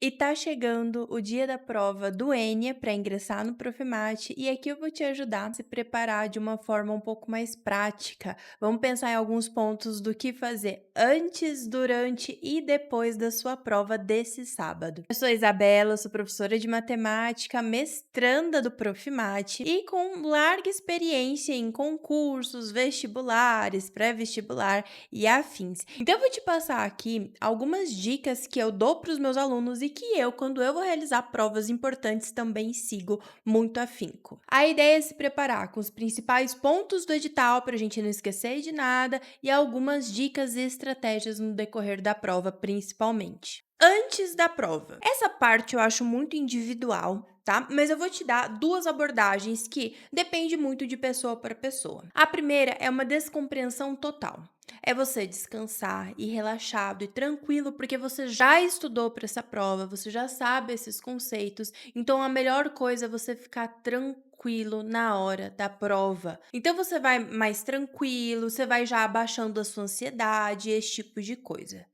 E tá chegando o dia da prova do Enia para ingressar no Profimate e aqui eu vou te ajudar a se preparar de uma forma um pouco mais prática. Vamos pensar em alguns pontos do que fazer antes, durante e depois da sua prova desse sábado. Eu sou Isabela, sou professora de matemática, mestranda do Profimate e com larga experiência em concursos, vestibulares, pré-vestibular e afins. Então eu vou te passar aqui algumas dicas que eu dou para os meus alunos e que eu, quando eu vou realizar provas importantes, também sigo muito afinco. A ideia é se preparar com os principais pontos do edital para a gente não esquecer de nada e algumas dicas e estratégias no decorrer da prova, principalmente. Antes da prova. Essa parte eu acho muito individual, tá? Mas eu vou te dar duas abordagens que depende muito de pessoa para pessoa. A primeira é uma descompreensão total. É você descansar e relaxado e tranquilo, porque você já estudou para essa prova, você já sabe esses conceitos, então a melhor coisa é você ficar tranquilo na hora da prova. Então você vai mais tranquilo, você vai já abaixando a sua ansiedade, esse tipo de coisa.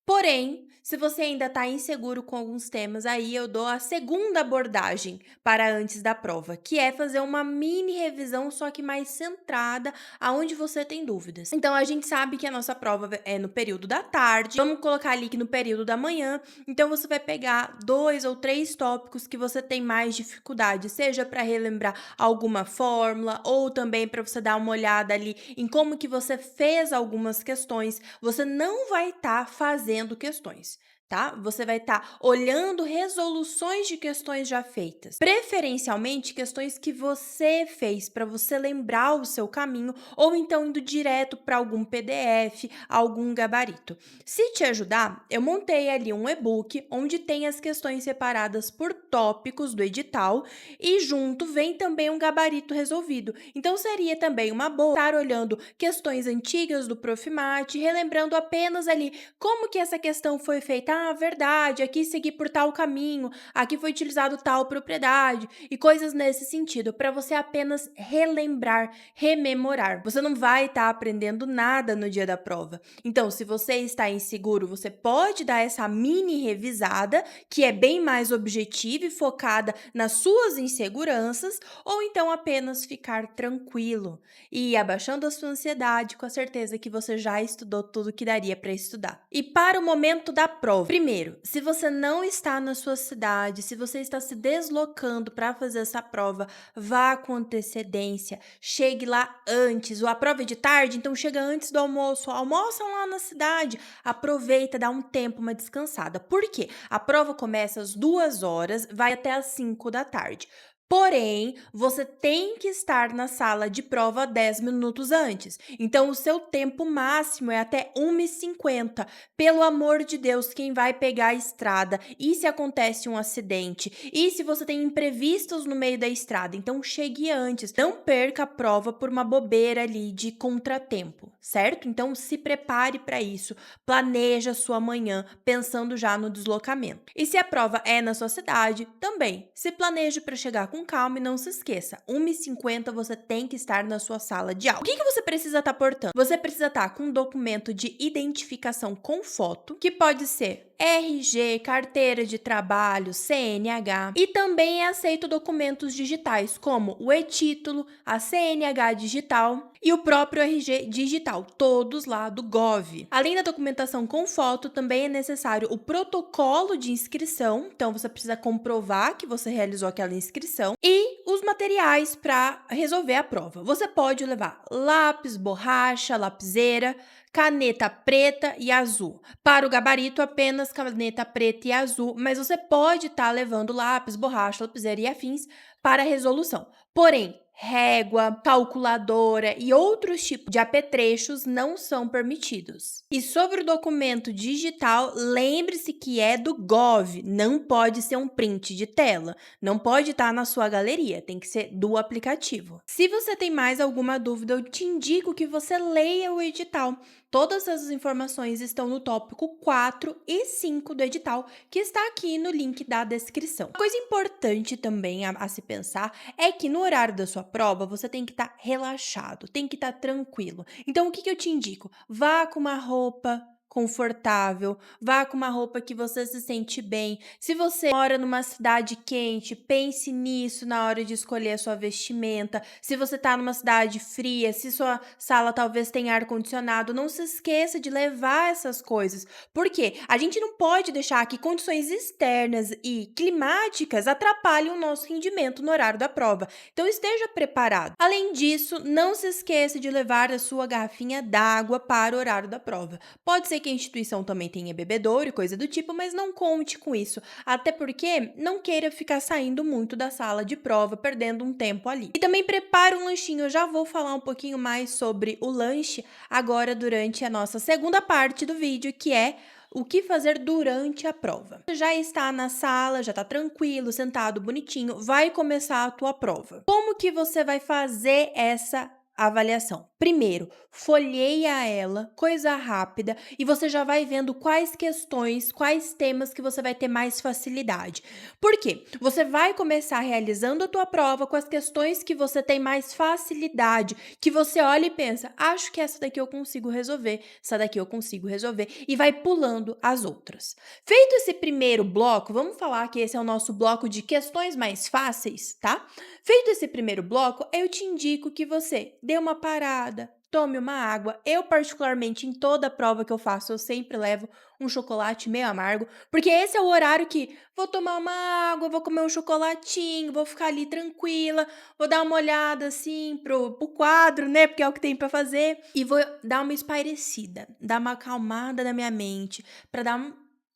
Porém, se você ainda está inseguro com alguns temas, aí eu dou a segunda abordagem para antes da prova, que é fazer uma mini revisão, só que mais centrada aonde você tem dúvidas. Então, a gente sabe que a nossa prova é no período da tarde, vamos colocar ali que no período da manhã, então você vai pegar 2 ou 3 tópicos que você tem mais dificuldade, seja para relembrar alguma fórmula ou também para você dar uma olhada ali em como que você fez algumas questões. Você não vai estar fazendo questões, tá? Você vai estar olhando resoluções de questões já feitas. Preferencialmente, questões que você fez para você lembrar o seu caminho ou então indo direto para algum PDF, algum gabarito. Se te ajudar, eu montei ali um e-book onde tem as questões separadas por tópicos do edital e junto vem também um gabarito resolvido. Então seria também uma boa estar olhando questões antigas do Profimate, relembrando apenas ali como que essa questão foi feita. Ah, verdade, aqui segui por tal caminho, aqui foi utilizado tal propriedade e coisas nesse sentido, para você apenas relembrar, rememorar. Você não vai estar aprendendo nada no dia da prova. Então, se você está inseguro, você pode dar essa mini revisada, que é bem mais objetiva e focada nas suas inseguranças, ou então apenas ficar tranquilo e ir abaixando a sua ansiedade com a certeza que você já estudou tudo que daria para estudar. E para o momento da prova, primeiro, se você não está na sua cidade, se você está se deslocando para fazer essa prova, vá com antecedência, chegue lá antes. A prova é de tarde, então chega antes do almoço, almoçam lá na cidade, aproveita, dá um tempo, uma descansada. Por quê? A prova começa às 2 horas, vai até às 5 da tarde. Porém, você tem que estar na sala de prova 10 minutos antes. Então, o seu tempo máximo é até 1h50. Pelo amor de Deus, quem vai pegar a estrada? E se acontece um acidente? E se você tem imprevistos no meio da estrada? Então, chegue antes. Não perca a prova por uma bobeira ali de contratempo, certo? Então, se prepare para isso. Planeja a sua manhã pensando já no deslocamento. E se a prova é na sua cidade, também se planeje para chegar com calma e não se esqueça, 1h50 você tem que estar na sua sala de aula. O que você precisa estar portando? Você precisa estar com um documento de identificação com foto, que pode ser RG, carteira de trabalho, CNH, e também é aceito documentos digitais, como o e-título, a CNH digital e o próprio RG digital, todos lá do Gov. Além da documentação com foto, também é necessário o protocolo de inscrição, então você precisa comprovar que você realizou aquela inscrição, e os materiais para resolver a prova. Você pode levar lápis, borracha, lapiseira, caneta preta e azul. Para o gabarito, apenas caneta preta e azul, mas você pode estar levando lápis, borracha, lapiseira e afins para a resolução. Porém, régua, calculadora e outros tipos de apetrechos não são permitidos. E sobre o documento digital, lembre-se que é do Gov, não pode ser um print de tela, não pode estar na sua galeria, tem que ser do aplicativo. Se você tem mais alguma dúvida, eu te indico que você leia o edital. Todas as informações estão no tópico 4 e 5 do edital, que está aqui no link da descrição. Uma coisa importante também a se pensar é que no horário da sua prova você tem que estar relaxado, tem que estar tranquilo. Então, o que eu te indico? Vá com uma roupa confortável, vá com uma roupa que você se sente bem. Se você mora numa cidade quente, pense nisso na hora de escolher a sua vestimenta. Se você tá numa cidade fria, se sua sala talvez tenha ar-condicionado, não se esqueça de levar essas coisas. Por quê? A gente não pode deixar que condições externas e climáticas atrapalhem o nosso rendimento no horário da prova. Então esteja preparado. Além disso, não se esqueça de levar a sua garrafinha d'água para o horário da prova. Pode ser que a instituição também tenha bebedouro e coisa do tipo, mas não conte com isso, até porque não queira ficar saindo muito da sala de prova, perdendo um tempo ali. E também prepare um lanchinho, eu já vou falar um pouquinho mais sobre o lanche agora durante a nossa segunda parte do vídeo, que é o que fazer durante a prova. Você já está na sala, já está tranquilo, sentado, bonitinho, vai começar a tua prova. Como que você vai fazer essa avaliação? Primeiro, folheia ela, coisa rápida, e você já vai vendo quais questões, quais temas que você vai ter mais facilidade. Por quê? Você vai começar realizando a tua prova com as questões que você tem mais facilidade, que você olha e pensa, acho que essa daqui eu consigo resolver, essa daqui eu consigo resolver, e vai pulando as outras. Feito esse primeiro bloco, vamos falar que esse é o nosso bloco de questões mais fáceis, tá? Feito esse primeiro bloco, eu te indico que você dê uma parada, tome uma água. Eu, particularmente, em toda prova que eu faço, eu sempre levo um chocolate meio amargo, porque esse é o horário que vou tomar uma água, vou comer um chocolatinho, vou ficar ali tranquila, vou dar uma olhada assim pro quadro, né? Porque é o que tem pra fazer, e vou dar uma espairecida, dar uma acalmada na minha mente, pra dar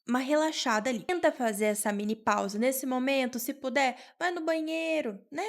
uma relaxada ali. Tenta fazer essa mini pausa nesse momento, se puder, vai no banheiro, né?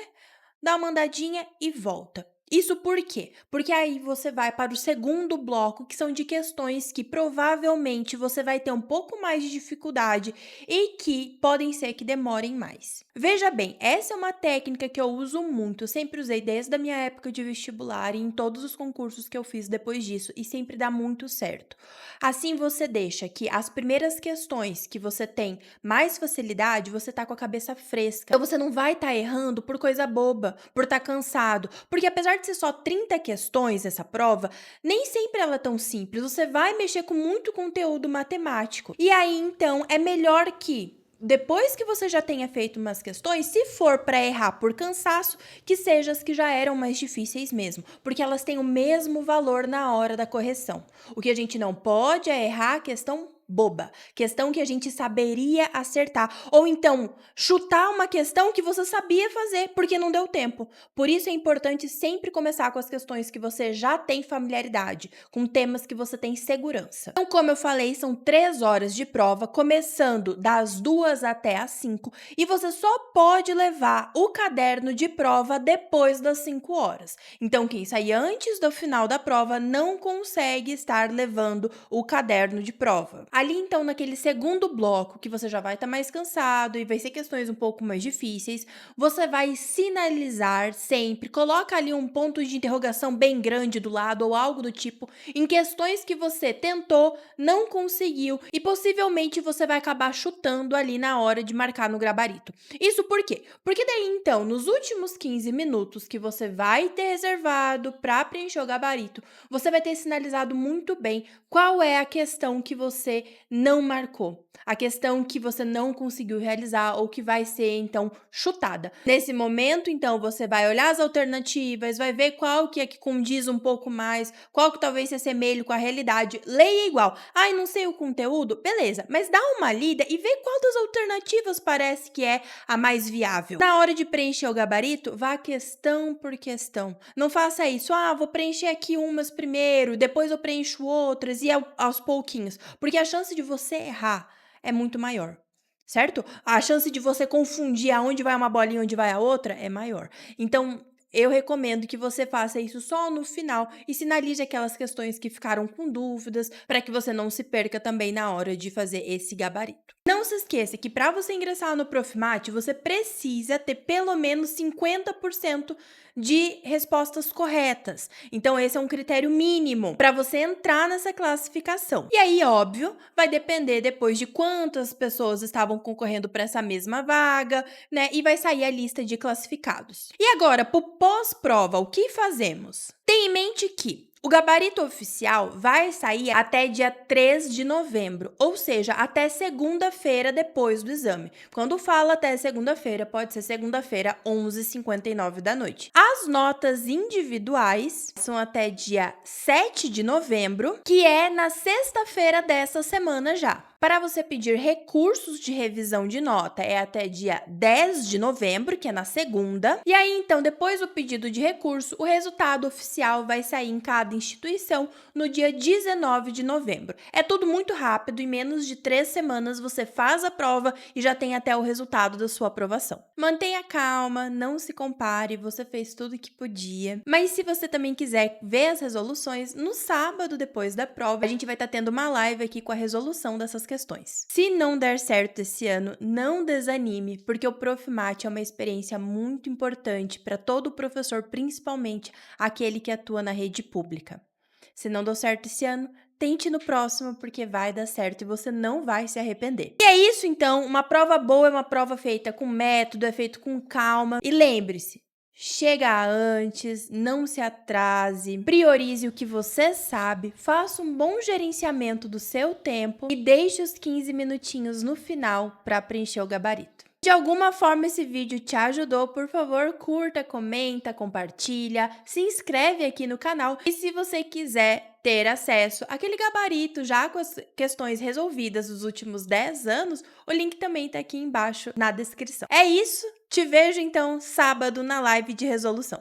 Dá uma andadinha e volta. Isso por quê? Porque aí você vai para o segundo bloco, que são de questões que provavelmente você vai ter um pouco mais de dificuldade e que podem ser que demorem mais. Veja bem, essa é uma técnica que eu uso muito, eu sempre usei desde a minha época de vestibular e em todos os concursos que eu fiz depois disso, e sempre dá muito certo. Assim você deixa que as primeiras questões que você tem mais facilidade, você tá com a cabeça fresca. Então você não vai estar errando por coisa boba, por estar cansado, porque apesar de ser só 30 questões essa prova, nem sempre ela é tão simples. Você vai mexer com muito conteúdo matemático. E aí então é melhor que depois que você já tenha feito umas questões, se for para errar por cansaço, que seja as que já eram mais difíceis mesmo, porque elas têm o mesmo valor na hora da correção. O que a gente não pode é errar a questão boba, questão que a gente saberia acertar, ou então chutar uma questão que você sabia fazer porque não deu tempo. Por isso é importante sempre começar com as questões que você já tem familiaridade, com temas que você tem segurança. Então, como eu falei, são 3 horas de prova, começando das 2 até as 5, e você só pode levar o caderno de prova depois das 5 horas. Então, quem sair antes do final da prova não consegue estar levando o caderno de prova. Ali, então, naquele segundo bloco, que você já vai estar mais cansado e vai ser questões um pouco mais difíceis, você vai sinalizar sempre, coloca ali um ponto de interrogação bem grande do lado ou algo do tipo, em questões que você tentou, não conseguiu e possivelmente você vai acabar chutando ali na hora de marcar no gabarito. Isso por quê? Porque daí, então, nos últimos 15 minutos que você vai ter reservado para preencher o gabarito, você vai ter sinalizado muito bem qual é a questão que você não marcou, a questão que você não conseguiu realizar ou que vai ser, então, chutada. Nesse momento, então, você vai olhar as alternativas, vai ver qual que é que condiz um pouco mais, qual que talvez se assemelhe com a realidade. Leia igual. Ai, não sei o conteúdo? Beleza, mas dá uma lida e vê qual das alternativas parece que é a mais viável. Na hora de preencher o gabarito, vá questão por questão. Não faça isso, vou preencher aqui umas primeiro, depois eu preencho outras e aos pouquinhos, porque a chance de você errar é muito maior, certo? A chance de você confundir aonde vai uma bolinha e onde vai a outra é maior. Então, eu recomendo que você faça isso só no final e sinalize aquelas questões que ficaram com dúvidas, para que você não se perca também na hora de fazer esse gabarito. Não se esqueça que para você ingressar no Profimate, você precisa ter pelo menos 50% de respostas corretas. Então, esse é um critério mínimo para você entrar nessa classificação. E aí, óbvio, vai depender depois de quantas pessoas estavam concorrendo para essa mesma vaga, né? E vai sair a lista de classificados. E agora, pro pós-prova, o que fazemos? Tenha em mente que O gabarito oficial vai sair até dia 3 de novembro, ou seja, até segunda-feira depois do exame. Quando fala até segunda-feira, pode ser segunda-feira, 11h59 da noite. As notas individuais são até dia 7 de novembro, que é na sexta-feira dessa semana já. Para você pedir recursos de revisão de nota é até dia 10 de novembro, que é na segunda. E aí, então, depois do pedido de recurso, o resultado oficial vai sair em cada instituição no dia 19 de novembro. É tudo muito rápido, em menos de 3 semanas você faz a prova e já tem até o resultado da sua aprovação. Mantenha calma, não se compare, você fez tudo o que podia. Mas se você também quiser ver as resoluções, no sábado depois da prova, a gente vai estar tendo uma live aqui com a resolução dessas questões. Se não der certo esse ano, não desanime, porque o Profimate é uma experiência muito importante para todo professor, principalmente aquele que atua na rede pública. Se não deu certo esse ano, tente no próximo, porque vai dar certo e você não vai se arrepender. E é isso então, uma prova boa é uma prova feita com método, é feito com calma. E lembre-se, chega antes, não se atrase, priorize o que você sabe, faça um bom gerenciamento do seu tempo e deixe os 15 minutinhos no final para preencher o gabarito. De alguma forma esse vídeo te ajudou, por favor, curta, comenta, compartilha, se inscreve aqui no canal e se você quiser ter acesso àquele gabarito já com as questões resolvidas dos últimos 10 anos, o link também está aqui embaixo na descrição. É isso, te vejo então sábado na live de resolução.